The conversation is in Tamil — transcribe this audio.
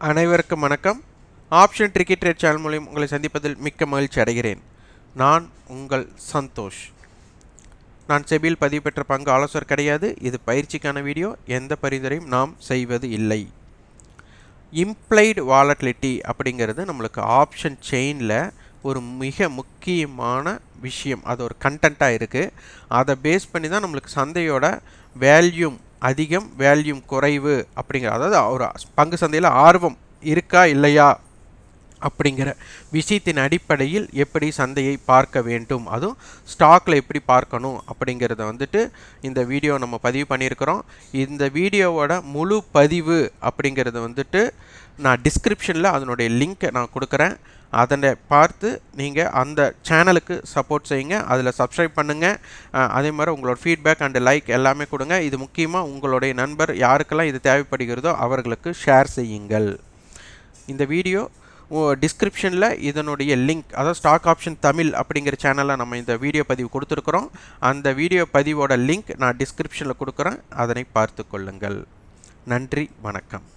அனைவருக்கும் வணக்கம். ஆப்ஷன் ட்ரிக்கி ட்ரேட் சேனல் மூலம் உங்களை சந்திப்பதில் மிக்க மகிழ்ச்சி அடைகிறேன். நான் உங்கள் சந்தோஷ். நான் செபியில் பதிவு பெற்ற பங்கு ஆலோசகர் கிடையாது. இது பயிற்சிக்கான வீடியோ. எந்த பரிந்துரையும் நாம் செய்வது இல்லை. இம்ப்ளைடு வாலட்டிலிட்டி அப்படிங்கிறது நம்மளுக்கு ஆப்ஷன் செயினில் ஒரு மிக முக்கியமான விஷயம். அது ஒரு கண்டென்ட்டாக இருக்குது. அதை பேஸ் பண்ணி தான் நம்மளுக்கு சந்தையோட வேல்யூம் அதிகம், வேல்யூம் குறைவு அப்படிங்கிற, அதாவது ஒரு பங்கு சந்தையில் ஆர்வம் இருக்கா இல்லையா அப்படிங்கிற விஷயத்தின் அடிப்படையில் எப்படி சந்தையை பார்க்க வேண்டும், அதுவும் ஸ்டாக்கில் எப்படி பார்க்கணும் அப்படிங்கிறத இந்த வீடியோ நம்ம பதிவு பண்ணியிருக்கிறோம். இந்த வீடியோவோட முழு பதிவு அப்படிங்கிறது நான் டிஸ்கிரிப்ஷனில் அதனுடைய லிங்க்கை நான் கொடுக்குறேன். அதனை பார்த்து நீங்கள் அந்த சேனலுக்கு சப்போர்ட் செய்யுங்க. அதில் சப்ஸ்கிரைப் பண்ணுங்கள். அதே மாதிரி உங்களோட ஃபீட்பேக் அண்டு லைக் எல்லாமே கொடுங்க. இது முக்கியமாக உங்களுடைய நண்பர் யாருக்கெல்லாம் இது தேவைப்படுகிறதோ அவர்களுக்கு ஷேர் செய்யுங்கள். இந்த வீடியோ டிஸ்கிரிப்ஷனில் இதனுடைய லிங்க், அதாவது ஸ்டாக் ஆப்ஷன் தமிழ் அப்படிங்கிற சேனலில் நம்ம இந்த வீடியோ பதிவு கொடுத்துருக்குறோம். அந்த வீடியோ பதிவோட லிங்க் நான் டிஸ்கிரிப்ஷனில் கொடுக்குறேன். அதனை பார்த்து கொள்ளுங்கள். நன்றி, வணக்கம்.